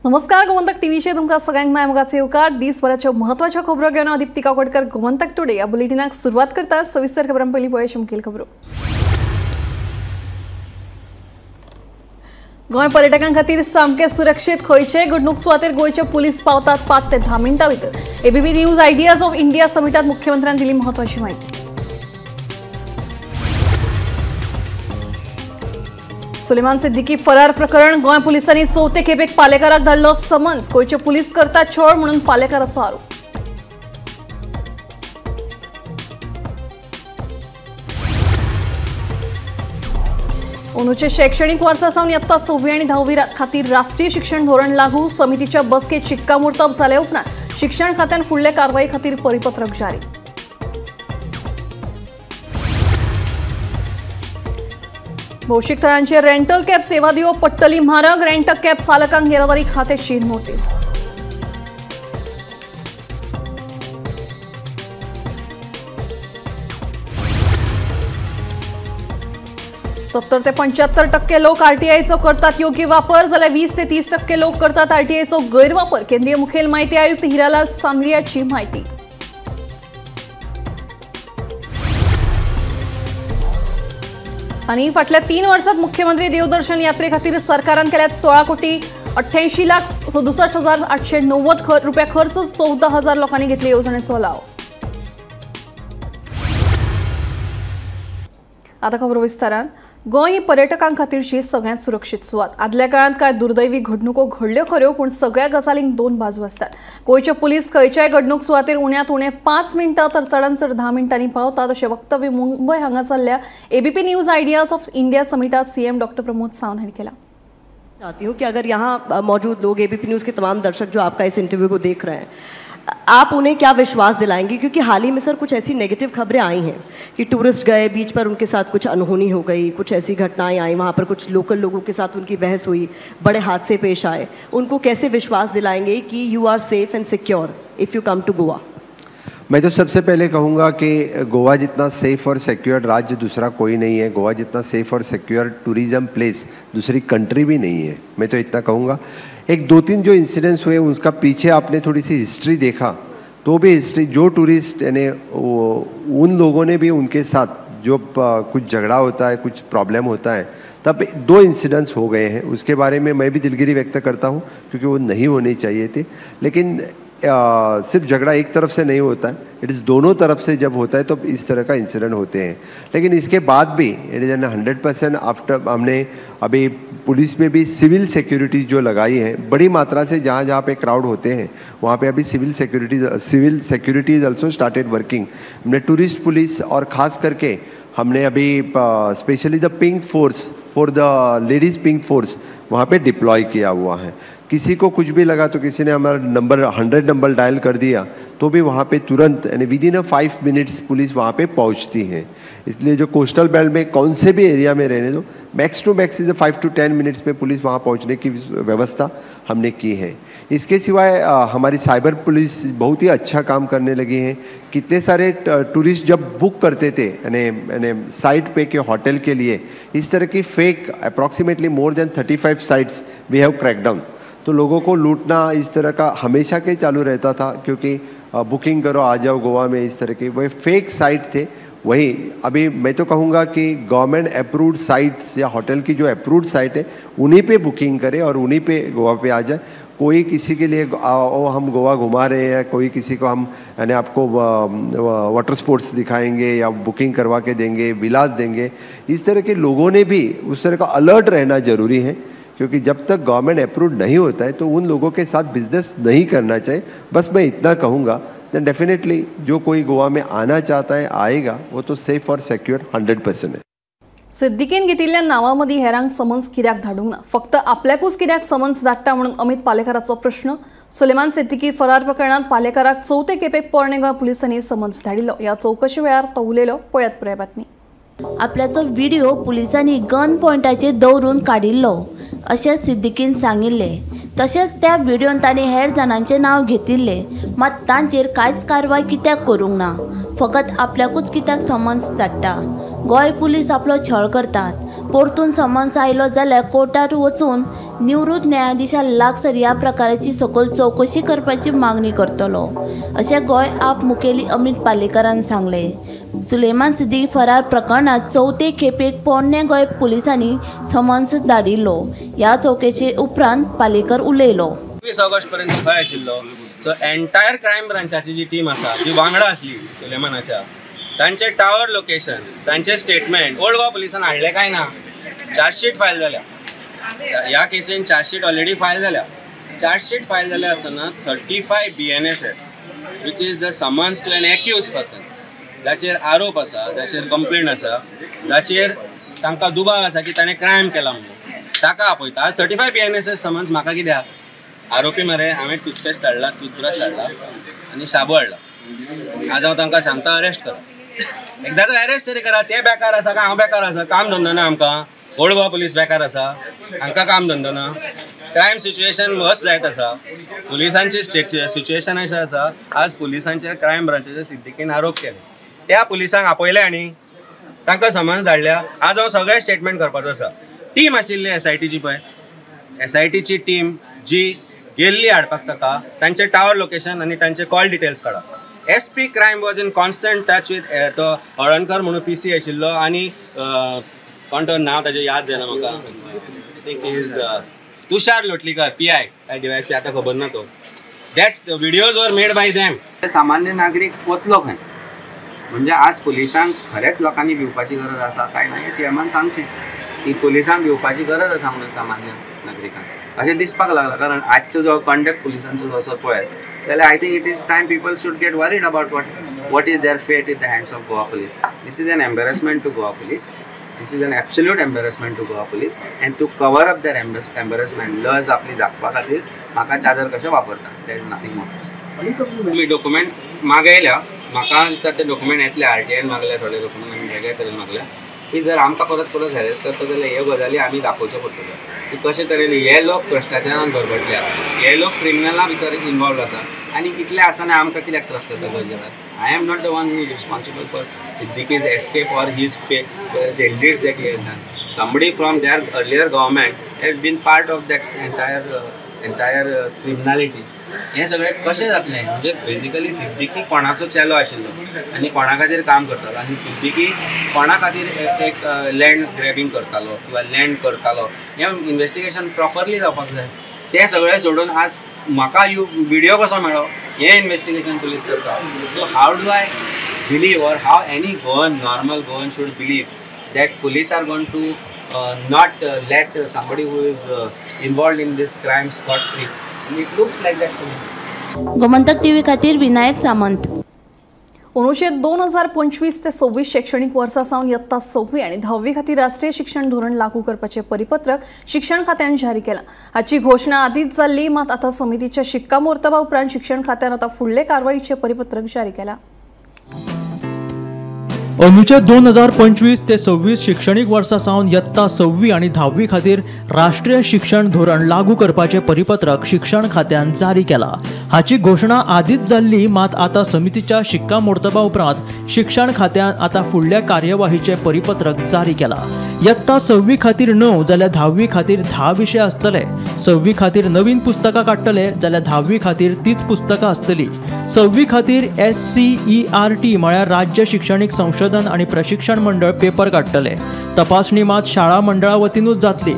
नमस्कार गोमंतक टीव्हीचे तुमका सगळ्यांक मायमोगाचे येवकार दिसभराच्यो महत्वाच्यो खबरो घेवन दीप्ती काकोडकर गोमंतक टुडे या बुलेटिनाक सुरुवात करता सविस्तर खबरां पयलीं पळय मुखेल खबरो। गोंय पर्यटकां खातीर सामके सुरक्षीत खंयचेय घडणूक सुवातेर गोंयचे पुलीस पावतात 5 ते 10 मिनिटां भितर। ABP news ideas of India समिटात मुख्यमंत्र्यांनी दिली महत्वाची माहिती। सुलेमान सिद्दीकी फरार प्रकरण गोंय पुलिसांनी चौथे खेपेक पालेकाराक धाडलो समन्स। गोंयचे पुलीस करतात छळ म्हणून पालेकाराचो आरोप। अंदूचे शैक्षणिक वर्सा सावन इयत्ता 6वी आणि 10वी खातीर राष्ट्रीय शिक्षण धोरण लागू। समितीच्या बसकेत शिक्कामोर्तब जाले उपरांत शिक्षण खात्यान फुडले कारवाई खातीर परिपत्रक जारी। भौशीक थळांचेर रेंटल कॅब सेवा दिवप पडटली म्हारग। रेंटल कॅब चालकांक येरादारी खात्याची नोटीस। 70 ते 75% लोक आरटीआयचो करतात योग्य वापर, जाल्यार 20 ते 30% लोक करतात आरटीआयचो गैरवापर। केंद्रीय मुखेल माहिती आयुक्त हिरालाल सांद्रियाची माहिती। आणि फाटल्या 3 वर्षात मुख्यमंत्री देवदर्शन यात्रे खातीर सरकारान केल्यात 16,88,67,890 रुपया खर्च। 14,000 लोकांनी घेतले येवजणेचो लाव। आता खबर विस्तारान। गोंय ही पर्यटकां खातीरची सगळ्यांत सुरक्षीत सुवात। आदल्या काळात काय दुर्दैवी घडणुको घडल्यो खऱ्यो, पूण सगळ्या गजालींक 2 बाजू असतात। गोंयचे पुलीस खंयच्याय घडणूक सुवातेर उण्यांत उणे 5 मिनिटां तर चडांत चड 10 मिनिटांनी पावतात, अशें वक्तव्य मुंबय हांगा जाल्ल्या ABP news ideas of India समिटात सीएम डॉक्टर प्रमोद सावंत हांणी केला। चाहती हूँ कि अगर यहाँ मौजूद लोग एबीपी न्यूज़ के तमाम दर्शक जो आपका इस इंटरव्यू को देख रहे हैं, आप उन्हें क्या विश्वास दिलाएंगे? क्योंकि हाल ही में सर कुछ ऐसी नेगेटिव खबरें आई हैं कि टूरिस्ट गए, बीच पर उनके साथ कुछ अनहोनी हो गई, कुछ ऐसी घटनाएं आई, वहाँ पर कुछ लोकल लोगों के साथ उनकी बहस हुई, बड़े हादसे पेश आए। उनको कैसे विश्वास दिलाएंगे कि you are safe and secure if you come to Goa? मैं तो सबसे पहले कहूँगा कि गोवा जितना सेफ और सिक्योर राज्य दूसरा कोई नहीं है। गोवा जितना सेफ और सिक्योर टूरिज्म प्लेस दूसरी कंट्री भी नहीं है। मैं तो इतना कहूँगा। एक 2-3 जो इंसिडेंट्स हुए उसका पीछे आपने थोड़ी सी हिस्ट्री देखा तो भी हिस्ट्री जो टूरिस्ट यानी उन लोगों ने भी उनके साथ जो कुछ झगड़ा होता है, कुछ प्रॉब्लम होता है, तब 2 इंसिडेंट्स हो गए हैं। उसके बारे में मैं भी दिलगिरी व्यक्त करता हूँ क्योंकि वो नहीं होनी चाहिए थे। लेकिन सिर्फ झगड़ा एक तरफ से नहीं होता है, इट इज़ दोनों तरफ से जब होता है तो इस तरह का इंसिडेंट होते हैं। लेकिन इसके बाद भी इट इज़ 100% आफ्टर हमने अभी पुलिस में भी सिविल सिक्योरिटी जो लगाई है बड़ी मात्रा से, जहाँ जहाँ पे क्राउड होते हैं वहाँ पे अभी civil security is also started working. हमने टूरिस्ट पुलिस और ख़ास करके हमने अभी specially the pink force for the ladies pink force वहाँ पे डिप्लॉय किया हुआ है। किसी को कुछ भी लगा तो किसी ने हमारा नंबर 100 नंबर डायल कर दिया तो भी वहाँ पे तुरंत यानी विदिन 5 मिनट्स पुलिस वहाँ पे पहुँचती है। इसलिए जो कोस्टल बेल्ट में कौन से भी एरिया में रहने दो, max to max is 5 to 10 minutes में पुलिस वहाँ पहुँचने की व्यवस्था हमने की है। इसके सिवाय हमारी साइबर पुलिस बहुत ही अच्छा काम करने लगी है। कितने सारे टूरिस्ट जब बुक करते थे यानी साइट पे के होटल के लिए, इस तरह की fake approximately more than 35 sites we have crack down. तो लोगों को लूटना इस तरह का हमेशा के चालू रहता था क्योंकि बुकिंग करो आ जाओ गोवा में, इस तरह के वही फेक साइट थे। वही अभी मैं तो कहूँगा कि गवर्नमेंट अप्रूव्ड साइट्स या होटल की जो अप्रूव्ड साइट है उन्हीं पे बुकिंग करें और उन्हीं पे गोवा पे आ जाए। कोई किसी के लिए हम गोवा घुमा रहे हैं, कोई किसी को हम यानी आपको वाटर स्पोर्ट्स दिखाएंगे या बुकिंग करवा के देंगे, विलास देंगे, इस तरह के लोगों ने भी उस तरह का अलर्ट रहना जरूरी है। क्योंकि जब तक गवर्नमेंट अप्रूव्ड नहीं होता है तो उन लोगों के साथ बिजनेस नहीं करना चाहिए। बस मैं इतना कहूँगा, देन डेफिनेटली जो कोई गोवा में आना चाहता है आएगा, वो तो सेफ और सिक्योर 100% है। सिद्दीकीन घेतिल्ल्या नावांमदी हेरांक समन्स कित्याक धाडूंक ना, फक्त आपल्याकूच कित्याक समन्स धाडटा म्हणून अमित पालेकाराचो प्रश्न। सुलेमान सिद्दीकी फरार प्रकरणात पालेकाराक चौथे खेपेक पोरणे गोंय पुलिसांनी समन्स धाडिल्लो। ह्या चौकशी वेळार तो उलयलो, पळयात पुराय बातमी। आपल्याचो व्हिडिओ पुलिसांनी गन पॉइंटाचेर दवरून काडिल्लो अशें सिद्दीकीन सांगिल्ले। तशेंच त्या व्हिडिओन ताणें हेर जाणांचें नांव घेतिल्लें, मात तांचेर कांयच कारवाय कित्याक करूंक ना, फकत आपल्याकूच कित्याक समन्स धाडटा। गोंय पुलीस आपलो छळ करतात, परतून समन्स आयलो जाल्यार कोर्टात वचून निवृत्त न्यायाधीशा लागसर ह्या प्रकाराची सखोल चौकशी करपाची मागणी करतलो अशें गोंय आप मुखेली अमित पालेकरान सांगलें। सुलेमान सिद्दीकी फरार प्रकरणात चवथे खेपेक पोरणे गोंय पुलिसांनी समन्स धाडिल्लो। ह्या चौकशे उपरांत पालेकर उलयलो। 20 ऑगस्ट पर्यंत खंय आशिल्लो, सो एंटायर क्रायम ब्रांचाची जी टीम आसा जी वांगडा आसली सुलेमानाच्या, तांचे टावर लोकेशन, तांचे स्टेटमेंट ओल्ड गोवा पुलिसान हाडले काय ना। चार्जशीट फायल जाल्या, ह्या केसीन चार्जशीट ऑलरेडी फायल जाल्या। चार्जशीट फायल जाल्या आसतना 35 BNSS which is the summons to an accuse person, जाचेर आरोप आसा, जाचेर कंप्लेंट आसा, जाचेर तांकां दुबाव आसा की ताणें क्रायम केला म्हणून, ताका आपयता। आज 35 BNSS समन्स म्हाका कित्याक? आरोपी मरे हांवें टूथपेस्ट हाडला, टूथब्रश हाडला आनी शाबू हाडला। आज हांव तांकां सांगता अरेस्ट करा, एकदाचो अरेस्ट तरी करा। ते बेकार आसा काय हांव बेकार आसा? काम धंदो ना आमकां? ओल्ड गोवा पुलीस बेकार आसा? हांकां काम धंदो ना? क्रायम सिच्युएशन वर्स जायत आसा, पुलिसांची सिच्युएशन अशें आसा। आज पुलिसांचेर क्रायम ब्रांचाच्या सिद्दीकीन आरोप केले, त्या पुलिसांक आपयले आनी तांकां समन्स धाडल्या। आज हांव सगळे स्टेटमेंट करपाचो आसा। टीम आशिल्ली SITची पळय, SITची टीम जी गेल्ली हाडपाक ताका, तांचे टावर लोकेशन आनी तांचे कॉल डिटेल्स काडा। SP crime was in constant touch with तो हळणकर म्हणून PC आशिल्लो आनी कोण तो नांव ताचें याद जायना म्हाका, I think is Tushar Lotlikar PI काय DYSP आतां खबर ना तो। That videos were made by them. सामान्य नागरीक वतलो खंय? म्हणजे आज पुलिसांक खरेंच लोकांनी भिवपाची गरज आसा काय ना CMन सांगचें की पुलिसांक भिवपाची गरज आसा म्हणून सामान्य नागरिकांक अशें दिसपाक लागला। कारण आजचो जो कंडक्ट पुलिसांचो जो आसा पळय, जाल्यार I think it is time people should gate worried about what is their fate in the hands of Goa police. This is an embarrassment to Goa police. This is an absolute embarrassment to Goa police. And to cover up their embarrassment, लज आपली दाखोवपा खातीर म्हाका चादर कशें वापरता, there is nothing more. मी document मागयल्या, म्हाका दिसता ते डॉक्युमेंट येतले, RTIन मागले थोडे डॉक्युमेंट आमी वेगळे तरेन मागल्या की जर आमकां परत हॅरेस करता जाल्यार ह्यो गजाली आमी दाखोवच्यो पडटल्यो की कशे तरेन हे लोक भ्रश्टाचारान भरभटल्या, हे लोक क्रिमिनलां भितर इनवॉल्व आसा आनी कितले आसतना आमकां कित्याक त्रास करता गरजेक। I am not the one who is responsible for Siddiqui's escape or his deeds that he has done. Somebody from their earlier government has been part of that entire criminality. हे सगळे कशें जातलें? म्हणजे बेसिकली सिद्दीकी कोणाचो चेलो आशिल्लो आनी कोणा खातीर काम करतालो आनी सिद्दीकी कोणा खातीर एक लँड ग्रॅबिंग करतालो किंवा लँड करतालो, हें इन्वेस्टिगेशन प्रॉपरली जावपाक जाय। ते सगळे सोडून आज म्हाका व्हिडिओ कसो मेळ्ळो हें इन्वेस्टिगेशन पुलीस करता। So how do I believe or how any Goan normal Goan should believe that police are going to not let somebody who is involved in this crime scot free? It looks like that to me. Gomantak TV खातीर विनायक सामंत। अनुच्छेद 2025 ते 26 शैक्षणिक वर्सा सावन इयत्ता 6वी आणि 10वी खातीर राष्ट्रीय शिक्षण धोरण लागू करपाचे परिपत्रक शिक्षण खात्यान जारी केला। हाची घोषणा आदींच जाल्ली, मात आता समितीच्या शिक्कामोर्तबा उपरांत शिक्षण खात्यान आता फुडले कारवाईचे परिपत्रक जारी केला। अनुच्छेद 2025 ते 26 शैक्षणिक वर्सा सावन इयत्ता 6वी आणि 10वी खातीर राष्ट्रीय शिक्षण धोरण लागू करपाचे परिपत्रक शिक्षण खात्यान जारी केला। हाची घोषणा आदींच जाल्ली, मात आता समितीच्या शिक्कामोर्तबा उपरांत शिक्षण खात्यान आता फुडल्या कार्यवाहीचे परिपत्रक जारी केला। इयत्ता 6वी खातीर 9 जाल्यार 10वी खातीर 10 विशय आसतले। 6वी खातीर नवीन पुस्तकां काडटले जाल्यार 10वी खातीर तीच पुस्तकां आसतली। 6वी खातीर SCERT म्हळ्यार राज्य शिक्षणीक संशोधन आणि प्रशिक्षण मंडळ पेपर काडटले। तपासणी मात शाळा मंडळा वतीनूच जातली।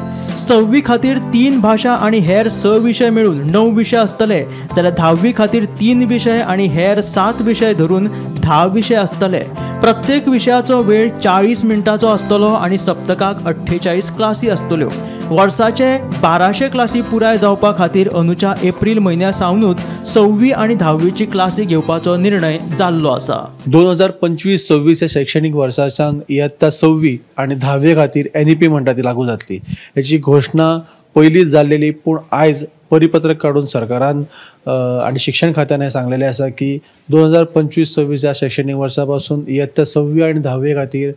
6वी खातीर 3 भाषा आणि हेर 6 विशय मेळून 9 विशय आसतले, जाल्यार 10वी खातीर 3 विशय आणि हेर 7 विशय धरून 10 विशय आसतले। प्रत्येक विशयाचो वेळ 40 मिनटांचो आसतलो आणि सप्तकाक 48 क्लासी आसतल्यो। वर्साचे 1200 क्लासी पुराय जावपा खातीर अंदूच्या एप्रिल म्हयन्या सावनूच 6वी आणि 10वीची क्लासी घेवपाचो निर्णय जाल्लो आसा। 2025-26 शैक्षणिक वर्साच्यान इयत्ता 6वी आणि 10वी खातीर NEP म्हणटा ती लागू जातली। हेची घोषणा पयलींच जाल्लेली, पूण आयज परिपत्रक काडून सरकारान आणि शिक्षण खात्यान हे सांगलेले आसा की 2025-26 या शैक्षणिक वर्सा पासून इयत्ता 6वी आणि 10वी खातीर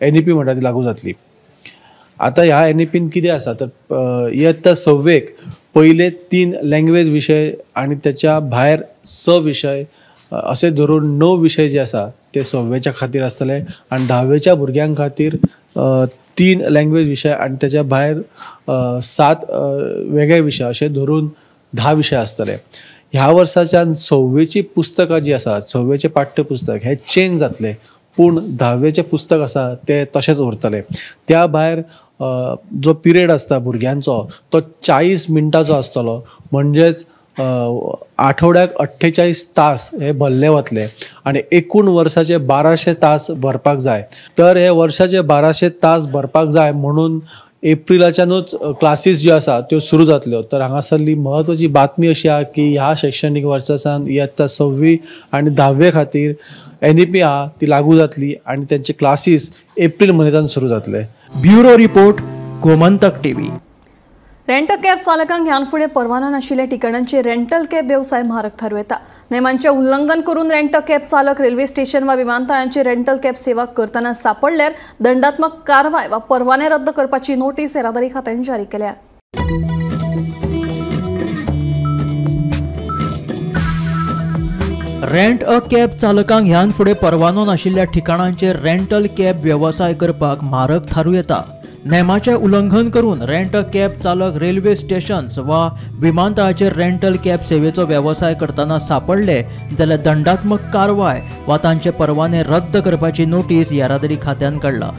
NEP म्हणटा ती लागू जातली। आता ह्या NEPन कितें आसा तर इयत्ता 6वेक पहिले 3 लँग्वेज विशय आणि त्याच्या भायर 6 विशय असे धरून 9 विशय जे आसा ते 6वेच्या खातीर आसतले आणि 10वेच्या भुरग्यां खातीर 3 लँग्वेज विशय आणि त्याच्या भायर 7 वेगळे विशय असे धरून 10 विशय आसतले. ह्या वर्साच्यान 6वीची पुस्तकां जी आसात, 6वीचे पाठ्यपुस्तक हे चेंज जातले, पूण 10वीचे पुस्तक आसा ते तशेंच उरतले. त्या भायर जो पिरियड आसता भुरग्यांचो तो 40 मिनटांचो आसतलो, म्हणजेच आठवड्याक 48 तास हे भरले वतले आणि एकूण वर्साचे 1200 तास भरपाक जाय. तर हे वर्साचे 1200 तास भरपाक जाय म्हणून एप्रिलाच्यानूच क्लासीस ज्यो आसा त्यो सुरू जातल्यो. तर हांगासरली म्हत्वाची बातमी अशी आहा की ह्या शैक्षणीक वर्सासान इयत्ता 6वी आणि 10वे खातीर NEP आहा ती लागू जातली आणि त्यांचे क्लासीस एप्रिल म्हयन्यांत सुरू जातले. Bureau report, Gomantak TV. Rental cab चालकांक ह्यान फुडें परवानो नाशिल्ल्या ठिकाणांचेर रेंटल कॅब वेवसाय म्हारग थारू येता. नेमांचें उल्लंघन करून रेंटल कॅब चालक रेल्वे स्टेशन वा विमानतळांचेर रेंटल कॅब सेवा करतना सापडल्यार दंडात्मक कारवाय वा परवाने रद्द करपाची नोटीस येरादारी खात्यान जारी केल्या. रेंट अ कॅब चालकांक ह्यान फुडें परवानो नाशिल्ल्या ठिकाणांचेर रेंटल कॅब वेवसाय करपाक म्हारग थारू येता. नेमाचें उल्लंघन करून रेंट अ कॅब चालक रेल्वे स्टेशन्स वा विमानतळाचेर रेंटल कॅब सेवेचो वेवसाय करतना सापडले जाल्यार दंडात्मक कारवाय वा तांचे परवाने रद्द करपाची नोटीस येरादारी खात्यान काडला.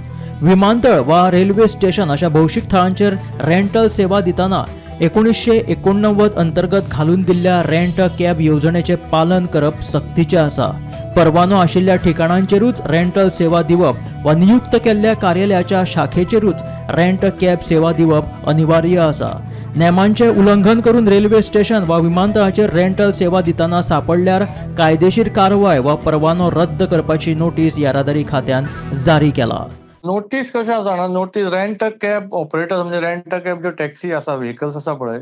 विमानतळ वा रेल्वे स्टेशन अशा भौशीक थळांचेर रेंटल सेवा दितना 1989 अंतर्गत घालून दिल्ल्या रेंट अ कॅब येवजणेचें पालन करप सक्तीचें आसा. परवानो आशिल्ल्या ठिकाणांचेरूच रेंटल सेवा दिवप वा नियुक्त केल्ल्या कार्यालयाच्या शाखेचेरूच रेंट कॅब सेवा दिवप अनिवार्य आसा. नेमांचें उल्लंघन करून रेल्वे स्टेशन वा विमानतळाचेर रेंटल सेवा दितना सापडल्यार कायदेशीर कारवाय वा परवानो रद्द करपाची नोटीस येरादारी खात्यान जारी केला. नोटीस कशें आसा जाणा, नोटीस रेंट कॅब ऑपरेटर्स म्हणजे रेंट कॅब ज्यो टॅक्सी आसा, व्हेकल्स आसा पळय,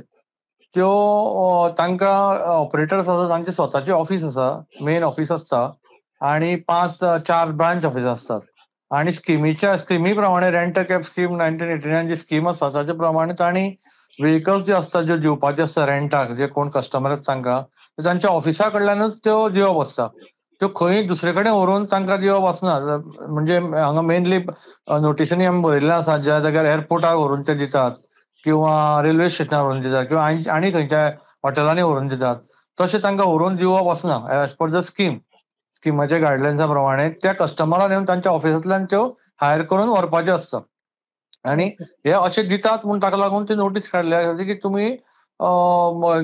त्यो तांकां ऑपरेटर्स आसा तांचे स्वताचे ऑफिस आसा, मेन ऑफिस आसता आणि 4 ब्रांच ऑफिस असतात. आणि स्किमी प्रमाणे रेंट कॅब स्कीम 1989 जी स्कीम आसा ताचे प्रमाणे तांणी व्हेकल्स जे आसता ज्यो दिवपाचे आसता रेंटाक, जे कोण कस्टमर तांकां तांच्या ऑफिसा कडल्यानूच त्यो दिवप आसता. त्यो खंय दुसरे कडेन व्हरून तांकां दिवप वचना. म्हणजे हांगा मेनली नोटिसांनी आमी बरयल्लें आसा ज्या जाग्यार एअरपोर्टार व्हरून ते दितात किंवा रेल्वे स्टेशनार व्हरून दितात किंवा आनी खंयच्या हॉटेलांनी व्हरून दितात, तशें तांकां व्हरून दिवप वचना. एज पर द स्किमाच्या गायडलायन्सा प्रमाणे त्या कस्टमरान येवन तांच्या ऑफिसांतल्यान त्यो हायर करून व्हरपाच्यो आसता. आणि हे अशें दितात म्हूण ताका लागून ती नोटीस काडल्या की तुमी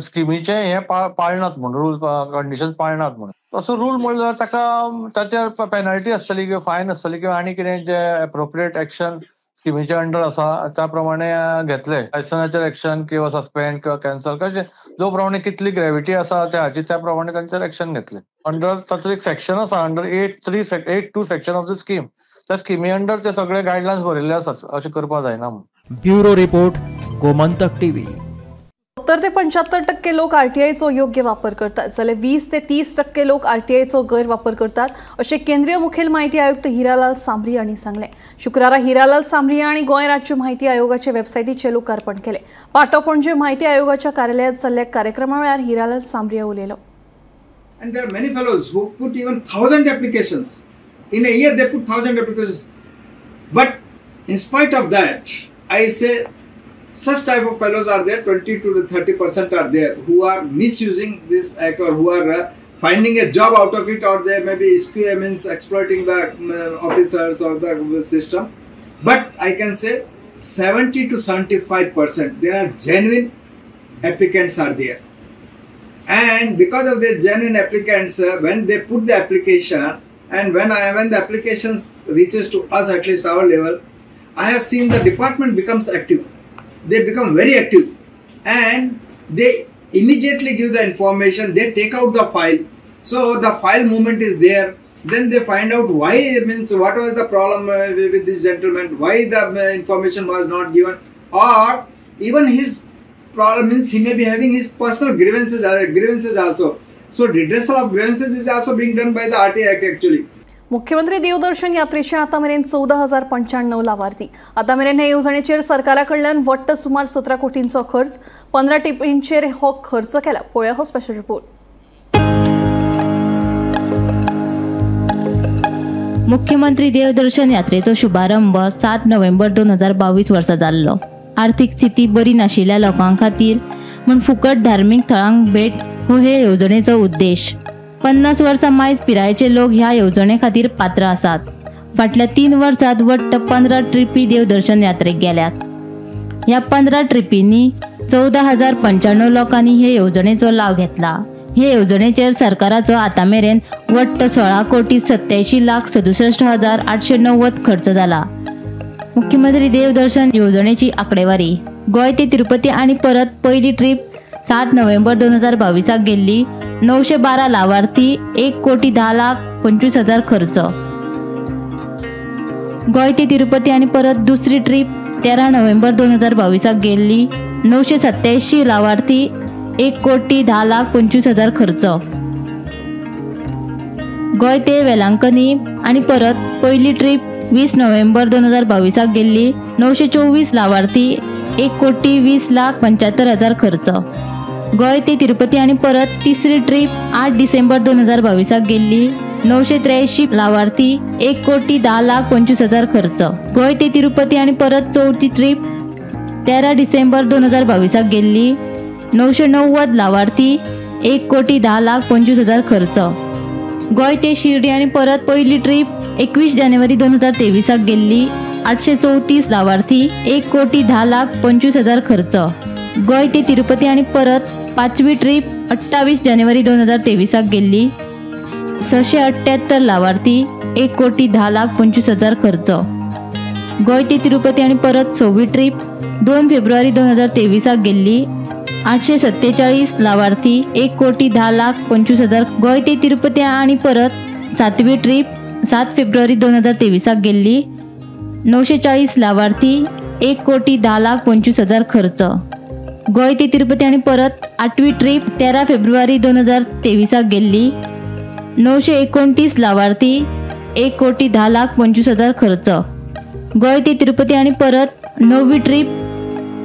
स्किमीचे हे पाळनात म्हणून, रूल कंडिशन पाळनात म्हणून. तसो रूल म्हणल्यार ताका ताचेर पेनल्टी आसतली किंवा फायन आसतली किंवा आनी कितें जे एप्रोप्रिएट एक्शन स्किमीच्या अंडर आसा त्या प्रमाणे घेतले. लायसनाचेर एक्शन किंवा सस्पेंड किंवा कॅन्सल कशें जो प्रमाणे कितली ग्रेविटी आसा त्या प्रमाणे तांचेर एक्शन घेतले. अंडर ताचो एक सेक्शन आसा, under 8.2 section of the scheme, त्या स्किमी अंडर ते सगळे गायडलायन्स बरयल्ले आसात. अशें करपा जायना म्हणून. Bureau report, Gomantak TV. 70 ते 75% लोक RTIचो योग्य वापर करतात जाल्यार 20 ते 30% लोक RTIचो गैरवापर करतात अशें केंद्रीय मुखेल म्हायती आयुक्त हिरालाल सांबरी हांणी सांगलें. शुक्रारा हिरालाल सांबरी हांणी गोंय राज्य म्हायती आयोगाचे वेबसायटीचें लोकार्पण केलें. पाटो पणजे म्हायती आयोगाच्या कार्यालयात जाल्ल्या कार्यक्रमा वेळार हिरालाल सांबरी उलयलो. And there are many fellows who put even 1000 applications. In a year they put 1000 applications. But in spite of that, I say such type of fellows are there, 20 to 30% are there who are misusing this act or who are finding a job out of it, or they may be means exploiting the officers or the system. But I can say 70 to 75% there are genuine applicants are there. And because of the genuine applicants, when they put the application and when the applications reaches to us, at least our level, I have seen the department becomes active. They become very active and they immediately give the information. They take out the file, so the file movement is there. Then they find out why, means what was the problem with this gentleman, why the information was not given, or even his problem means he may be having his personal grievances also. So redressal of grievances is also being done by the RTI Act actually. मुख्यमंत्री देवदर्शन यात्रेचे आता मेरेन 14,095 लाभार्थी. आता मेरेन हे येवजणेचेर सरकारा कडल्यान वट्ट सुमार 17 कोटींचो खर्च. 15 टिपींचेर हो खर्च केला. पळया हो स्पेशल रिपोर्ट. मुख्यमंत्री देवदर्शन यात्रेचो शुभारंभ 7 नोव्हेंबर 2022 वर्सा जाल्लो. आर्थीक स्थिती बरी नाशिल्ल्या लोकां खातीर म्हूण फुकट धार्मीक थळांक भेट हो हे येवजणेचो उद्देश. 50 वर्सां मायज पिरायेचे लोक ह्या येवजणे खातीर पात्र आसात. फाटल्या 3 वर्सांत वट्ट 15 ट्रिपी देवदर्शन यात्रेक गेल्यात. ह्या 15 ट्रिपींनी 14,095 लोकांनी हे येवजणेचो लाव घेतला. हे येवजणेचेर सरकाराचो आतामेरेन वट्ट 16,87,67,890 खर्च जाला. मुख्यमंत्री देवदर्शन येवजणेची आंकडेवारी. गोंय ते तिरुपती आनी परत पयली ट्रीप 7 नोव्हेंबर 2022 गेल्ली. 912 लावार्थी, 1,10,25,000 खर्च. गोंय ते तिरुपती आनी परत दुसरी ट्रीप 13 नोव्हेंबर 2022 गेल्ली. 987 लावार्थी, 1,10,25,000 खर्च. गोंय ते वेलांकनी आनी परत पयली ट्रीप 20 नोव्हेंबर 2022 गेल्ली. 924 लावार्थी, 1,20,75,000 खर्च. गोंय ते तिरुपती आनी परत तिसरी ट्रीप 8 डिसेंबर 2022 गेल्ली. 983 लावार्थी, 1,10,25,000 खर्च. गोंय ते तिरुपती आनी परत चौथी ट्रीप 13 डिसेंबर 2022 गेल्ली. 990 लावार्थी, 1,10,25,000 खर्च. गोंय ते शिर्डी आनी परत पयली ट्रीप 21 जानेवारी 2023 गेल्ली. 834 लावार्थी, 1,10,25,000 खर्च. गोंय ते तिरुपती आनी परत पाचवी ट्रीप 28 जानेवारी 2023 गेल्ली. 678 लावार्थी, 1,10,25,000 खर्च. गोंय ते तिरुपती आनी परत 6वी ट्रीप 2 फेब्रुवारी 2023 गेल्ली. 847 लावार्थी, 1,10,25,000. गोंय ते तिरुपती आनी परत 7वी ट्रीप 7 फेब्रुवारी 2023 गेल्ली. 940 लावार्थी, 1,10,25,000 खर्च. गोंय ते तिरुपती आनी परत 8वी ट्रीप 13 फेब्रुवारी 2023 गेल्ली. 929 लावार्थी, 1,10,25,000 खर्च. गोंय ते तिरुपती आनी परत 9वी ट्रीप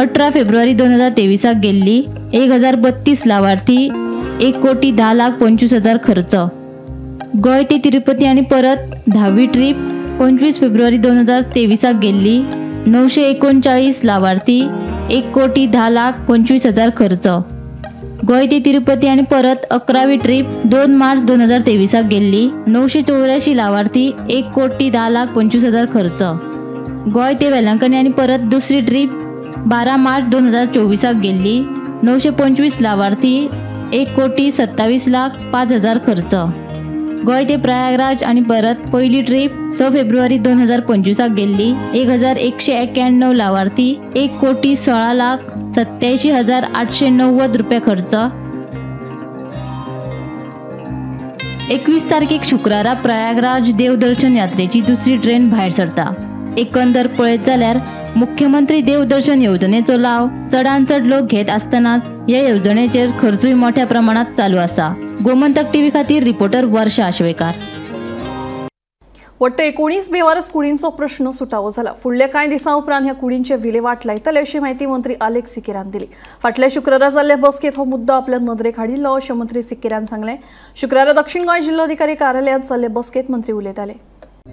18 फेब्रुवारी 2023 गेल्ली. 1,032 लावार्थी, 1,10,25,000 खर्च. गोंय ते तिरुपती आनी परत 10वी ट्रीप 25 फेब्रुवारी 2023 गेल्ली. 939 लावार्थी, 1,10,25,000 खर्च. गोंय ते तिरुपती आनी परत 11वी ट्रीप 2 मार्च 2023 गेल्ली. 984 लावार्थी, 1,10,25,000 खर्च. गोंय ते वेलांकणी आनी परत दुसरी ट्रीप 12 मार्च 2024 गेल्ली. 925 लावार्थी, 1,27,05,000 खर्च. गोंय ते प्रयागराज आनी परत पयली ट्रीप 6 फेब्रुवारी 2025 गेल्ली. 1,191 लावार्थी, 1,16,87,890 रुपये खर्च. 21 तारखेक शुक्रारा प्रयागराज देवदर्शन यात्रेची दुसरी ट्रेन भायर सरता. एकंदर पळयत जाल्यार मुख्यमंत्री देवदर्शन येवजणेचो लाव चडांत चड लोक घेत आसतनाच ह्या येवजणेचेर खर्चूय मोठ्या प्रमाणात चालू आसा. गोमंतक टीव्ही खातीर रिपोर्टर वर्षा आशवेकार. वट्ट 19 बेवारस कुडींचो प्रश्न सुटावो जाला. फुडल्या कांय दिसां उपरांत ह्या कुडींचे विलेवाट लायतले अशी माहिती मंत्री आलेक्स सिकेरान दिली. फाटल्या शुक्रारा जाल्ले बसकेत हो मुद्दो आपल्या नदरेक हाडिल्लो अशें मंत्री सिकेरान सांगलें. शुक्रारा दक्षिण गोंय जिल्लोधिकारी कार्यालयांत जाल्ले बसकेत मंत्री उलयताले.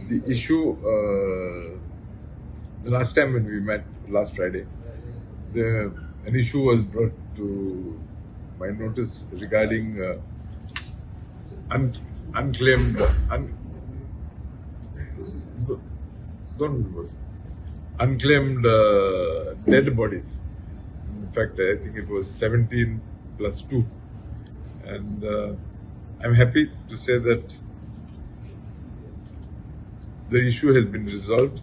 The issue, the last time when we met last Friday, an issue was brought to my notice regarding unclaimed dead bodies. In fact, I think it was 17 plus 2. And I'm happy to say that the issue has been resolved.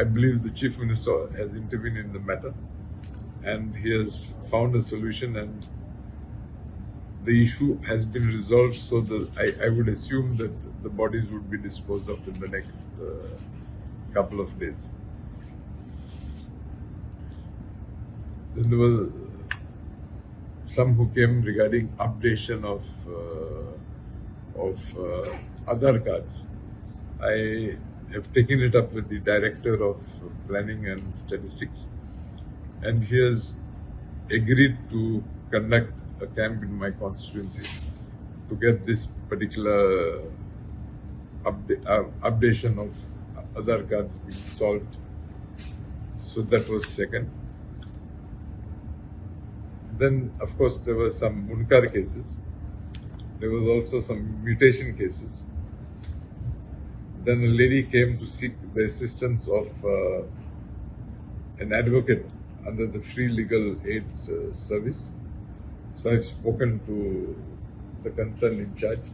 I believe the Chief Minister has intervened in the matter and he has found a solution, and the issue has been resolved, so that I would assume that the bodies would be disposed of in the next couple of days. Then there were some who came regarding updation of Aadhaar cards. I have taken it up with the Director of Planning and Statistics, and he has agreed to conduct a camp in my constituency to get this particular updation of Aadhaar cards being solved. So that was second. Then, of course, there were some Munkar cases. There was also some mutation cases. Then a lady came to seek the assistance of an advocate under the free legal aid service. So I've spoken to the concerned in charge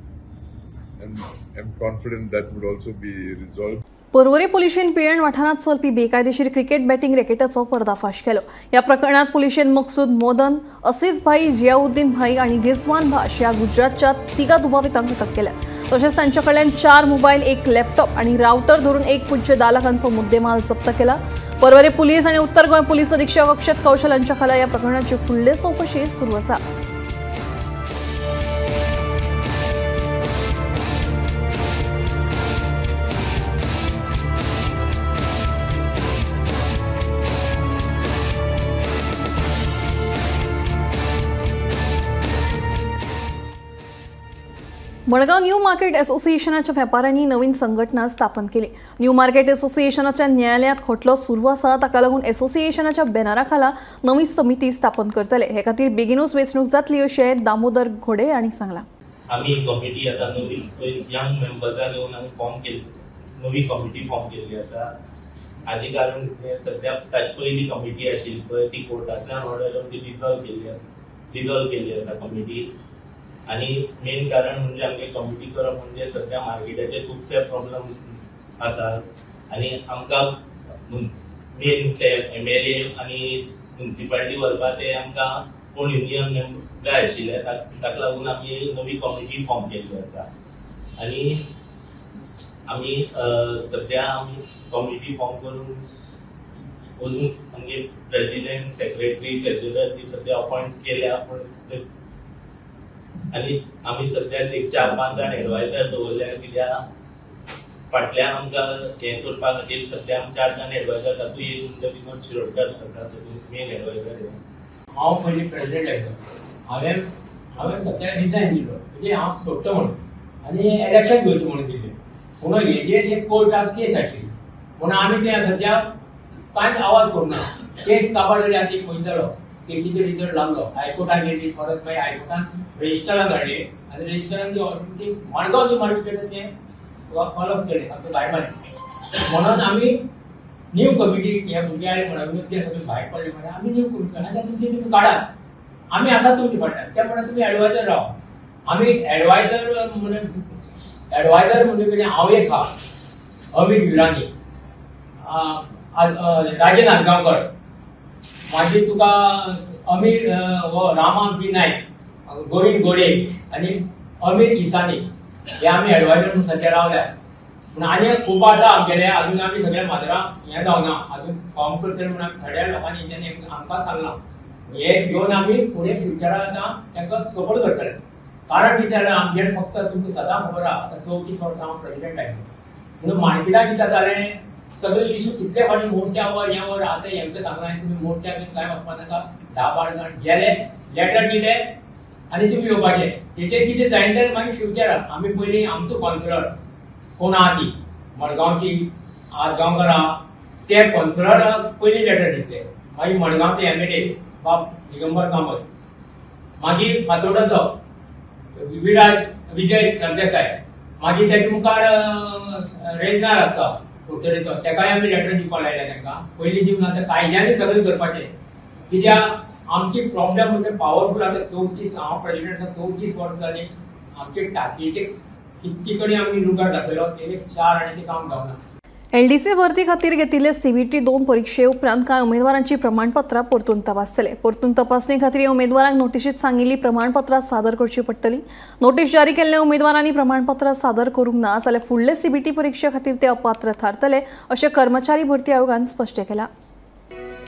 and I'm confident that would also be resolved. Porvorim पुलिशेन पियण वाठारात चलपी बेकायदेशीर cricket batting रॅकेटाचो पर्दाफाश केलो. ह्या प्रकरणात पुलिशेन मकसूद मोदन, असिफ भाई, जियाउद्दीन भाई आणि रिजवान भाश ह्या गुजरातच्या तिगा दुबावितांक अटक केल्या. तसेच त्यांच्या कडल्यान 4 मोबाईल, 1 लॅपटॉप आणि राउटर धरून 1.10 लाखांचो मुद्देमाल जप्त केला. पर्वरी पुलीस आणि उत्तर गोंय पुलीस अधीक्षक अक्षत कौशल यांच्या खाला या प्रकरणाची फुडली चौकशी सुरू आसा. मडगाव न्यू मार्केट असोसिएशनाच्या व्यापाऱ्यांनी नवीन संघटना स्थापन केली. न्यू मार्केट असोसिएशनाच्या न्यायालयात खटलो सुरू आसा, ताका लागून असोसिएशनाच्या बॅनरा खाला नवी समिती स्थापन करतले. हे खातीर बेगीनूच वेंचणूक जातली अशें दामोदर घोडे हांणी सांगलां. आमी कमिटी आता नवी यंग मेंबर्सां घेवन आमी फॉर्म केली, नवी कमिटी फॉर्म केल्ली आसा. हाचे कारण सध्या ताची पयली कमिटी आशिल्ली पळय ती कोर्टांतल्यान ऑर्डर येवन ती डिझॉल्व केल्ली आसा कमिटी. आणि मेन कारण म्हणजे आमगे कमिटी करप म्हणजे सध्या मार्केटाचे खूबशे प्रॉब्लेम आसात आणि आमकां मेन ते MLA आणि म्युनिसिपालिटी व्हरपा ते आमकां कोण युनियन जाय आशिल्ले, ताका लागून आमी नवी कमिटी फॉर्म केल्ली आसा. आणि आमी सध्या आमी कमिटी फॉर्म करून अजून आमगे प्रेसिडेंट, सेक्रेटरी, ट्रेझरर ती सध्या अपॉइंट केल्या. आणि आम्ही सध्या एक 4-5 जाण एडवायझर दवरल्या, कित्याक फाटल्यान आमकां हे करपा खातीर सध्या 4 जाण एडवायझर, तातूंत एक विनोद शिरोडकर आसा, तातूंत मेन एडवायझर. हांव पयलीं प्रेसिडेंट आशिल्लो. हांवें सध्या रिजायन दिलो, म्हणजे हांव सोडटा म्हणून, आनी इलेक्शन घेवचें म्हणून दिल्लें. म्हणून हेजेर एक कोर्टाक केस आशिल्ली, म्हणून आमी ते सध्या कांयच आवाज करूना. केस काबार जाली, आतां पळयतलो केसीचो रिजल्ट लागलो, हायकोर्टान गेली, परत मागीर हायकोर्टान रजिस्टरान धाडली आनी रजिस्टरान ती मडगांव न्यू मार्केट अशें कॉलअप केलें, सामकें भायर मारलें. म्हणून आमी न्यू कमिटी हे भुरगे आयले म्हणून ते सगळे भायर पडले म्हणून आमी न्यू कमिटी केला. तुमी काडात, आमी आसा तुमचे फाटल्यान, त्या प्रमाणे तुमी एडवायझर राव. आमी एडवायझर म्हणजे हांव एक आहा, अमित विरानी, राजेन आजगांवकर, मागीर तुका अमीर रामा बी नायक, गोविंद गोडे आणि अमित इसानी हे आमी एडवायझर म्हणून सध्या रावल्या. पूण आनी खूब आसा आमगेले, अजून आमी सगळ्या माजरां हें जावना, अजून फॉर्म करतले म्हणून थोड्या लोकांनी तेणी आमकां सांगलां. हे घेवन आमी फुडें फ्युचराक आतां तांकां सपोर्ट करतले. कारण कितें जालें, आमगेर फक्त तुमकां सदां खबर आहा, आतां 34 वर्सां हांव प्रेसिडेंट आशिल्लो. म्हणून मार्केटाक कितें जातालें, सगळे इश्यू कितले फावटी मोर्चा वर हे वर आतां हेंका सांगलां तुमी मोर्चा बीन कांय वचपा नाका. 10-12 जाण गेले, लेटर दिले आनी तुमी येवपाचे. तेचेर कितें जायना जाल्यार मागीर फ्युचराक आमी पयलीं आमचो कॉन्सुलर कोण आहा ती मडगांवची आजगांवकर आहा, ते कॉन्सुलराक पयलीं लेटर दितले. मागीर मडगांवचे MLA बाब दिगंबर कामत, मागीर फातोर्डाचो विराज विजय सरदेसाय, मागीर तेजे मुखार रेजनार आसा पुर्तुगेजो, तेकाय आमी लेटर दिवपाक लायल्या तांकां. पयलीं दिवन आतां कायद्यानूय सगळें करपाचें, कित्याक आमची प्रॉब्लेम म्हणजे पावरफूल. आतां 34 हांव प्रेसिडेंट 34 वर्सां जालीं, आमचे टांकयेचे कितके कडेन आमी रुगार दाखयलो, ते 4 आनीचें काम जावना. LDC भरती खातीर घेतिल्ले CBT 2 परीक्षे उपरांत कांय उमेदवारांची प्रमाणपत्रां परतून तपासतले. परतून तपासणी खातीर उमेदवारांक नोटीशीत सांगिल्ली प्रमाणपत्रां सादर करची पडटली. नोटीस जारी केल्ल्या उमेदवारांनी प्रमाणपत्रां सादर करूंक ना जाल्यार फुडले CBT परीक्षे खातीर ते अपात्र थारतले, अशें कर्मचारी भरती आयोगान स्पश्ट केलां.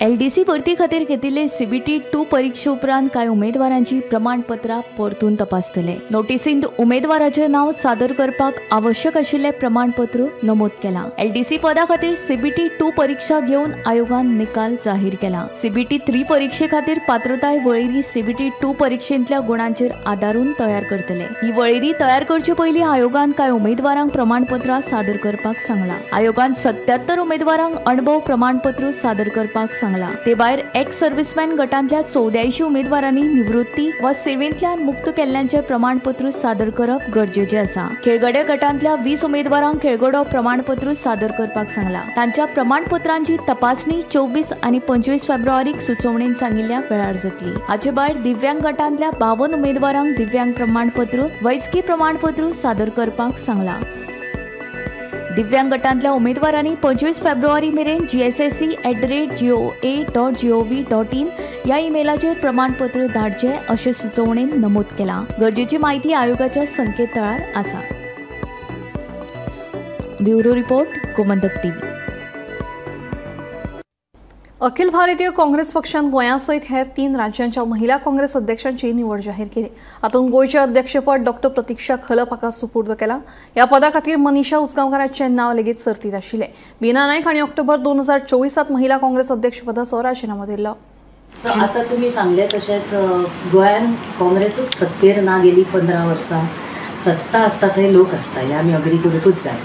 LDC भरती खातीर घेतिल्ले CBT 2 परीक्षे उपरांत कांय उमेदवारांची प्रमाणपत्रां परतून तपासतले. नोटिसींत उमेदवाराचें नांव सादर करपाक आवश्यक आशिल्लें प्रमाणपत्र नमूद केलां. LDC पदा खातीर CBT 2 परीक्षा घेवन आयोगान निकाल जाहीर केला. CBT 3 परीक्षे खातीर पात्रताय वळेरी CBT 2 परीक्षेंतल्या गुणांचेर आदारून तयार करतले. ही वळेरी तयार करचे पयलीं आयोगान कांय उमेदवारांक प्रमाणपत्रां सादर करपाक सांगलां. आयोगान 77 उमेदवारांक अणभव प्रमाणपत्र सादर करपाक सांगला. ते भायर एक्स सर्व्हिसमॅन गटांतल्या 84 उमेदवारांनी निवृत्ती वा सेवेंतल्यान मुक्त केल्ल्यांचे प्रमाणपत्र सादर करप गरजेचे आसा. खेळगडे गटांतल्या 20 उमेदवारांक खेळगडो प्रमाणपत्र सादर करपाक सांगला. तांच्या प्रमाणपत्रांची तपासणी 24 आनी 25 फेब्रुवारीक सुचोवणेन सांगिल्ल्या वेळार जातली. हाचे भायर दिव्यांग गटांतल्या 52 उमेदवारांक दिव्यांग प्रमाणपत्र वैजकी प्रमाणपत्र सादर करपाक सांगला. दिव्यांग गटांतल्या उमेदवारांनी 25 फेब्रुवारी मेरेन gsse@goa.gov.in ह्या ईमेलाचेर प्रमाणपत्र धाडचें अशें सुचोवणेन नमूद केलां. गरजेची म्हायती आयोगाच्या संकेतथळार आसा. Bureau report, Gomantak TV. Akhil Bharatiya Congress पक्षान गोंयासयत हेर 3 राज्यांच्या महिला काँग्रेस अध्यक्षांची निवड जाहीर केली. हातूंत गोंयचे अध्यक्षपद डॉ. प्रतीक्षा खलप हाका सुपूर्द केला. ह्या पदा खातीर मनीषा उसगांवकाराचें नांव लेगीत सर्तीत आशिल्लें. बीना नायक हांणी ऑक्टोबर 2024 महिला काँग्रेस अध्यक्षपदाचो राजिनामो दिल्लो. आता तुम्ही सांगले तशेंच गोंयान काँग्रेसूच सत्तेर ना गेली 15 वर्सां. सत्ता आसता थंय लोक आसता हे आमी अग्री करूंकूच जाय.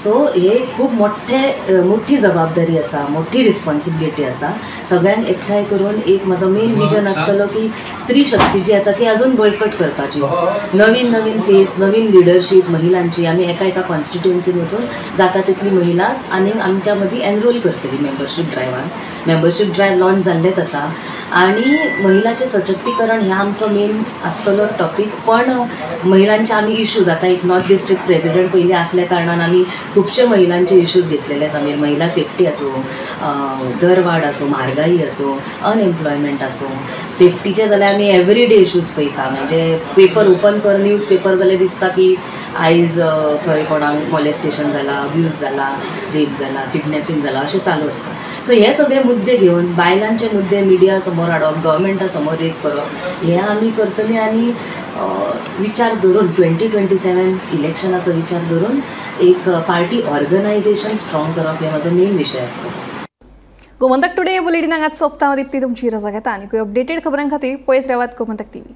सो हे खूब मोठी जबाबदारी आसा, मोठी रिस्पॉन्सिबिलिटी आसा. सगळ्यांक एकठांय करून एक म्हजो मेन विजन आसतलो की स्त्री शक्ती जी आसा ती अजून बळकट करपाची. नवीन नवीन फेस, नवीन लिडरशीप महिलांची आमी एका एका कॉन्स्टिट्युएन्सीन वचून जाता तितली महिला आनी आमच्या मदीं एनरोल करतली मेंबरशीप ड्रायवान. मेंबरशीप ड्रायव लॉन्च जाल्लेच आसा आनी महिलांचें सशक्तीकरण हे आमचो मेन आसतलो टॉपीक. पण महिलांचे आमी इश्यूज आतां एक नॉर्थ डिस्ट्रिक्ट प्रेसिडेंट पयलीं आसल्या कारणान आमी खुबशे महिलांचे इश्यूज घेतलेले आसा. महिला सेफ्टी आसूं, दरवाड आसूं, म्हारगाई आसूं, अनएम्प्लॉयमेंट आसूं, सेफ्टीचे जाल्यार आमी एवरीडे इश्यूज पळयता. म्हणजे पेपर ओपन कर, न्यूज पेपर जाल्यार दिसता की आयज खंय कोणाक मॉलेस्टेशन जालां, अब्यूज जाला, रेप जाला, किडनॅपिंग जाला अशें चालू आसता. सो हे सगळे मुद्दे घेवन बायलांचे मुद्दे मिडिया समोर हाडप, गव्हर्मेंटा समोर रेज करप हे आमी करतली. आनी विचार धरून 2027 इलेक्शनाचो विचार धरून एक पार्टी ऑर्गनायझेशन स्ट्रॉंग करप हे म्हजो मेन विशय आसता. गोमंतक टुडे बुलेटिनाक आज सोंपता. दिप्ती तुमची रजा घेता आनी अपडेटेड खबरां खातीर पळयत रावात गोमंतक टीव्ही.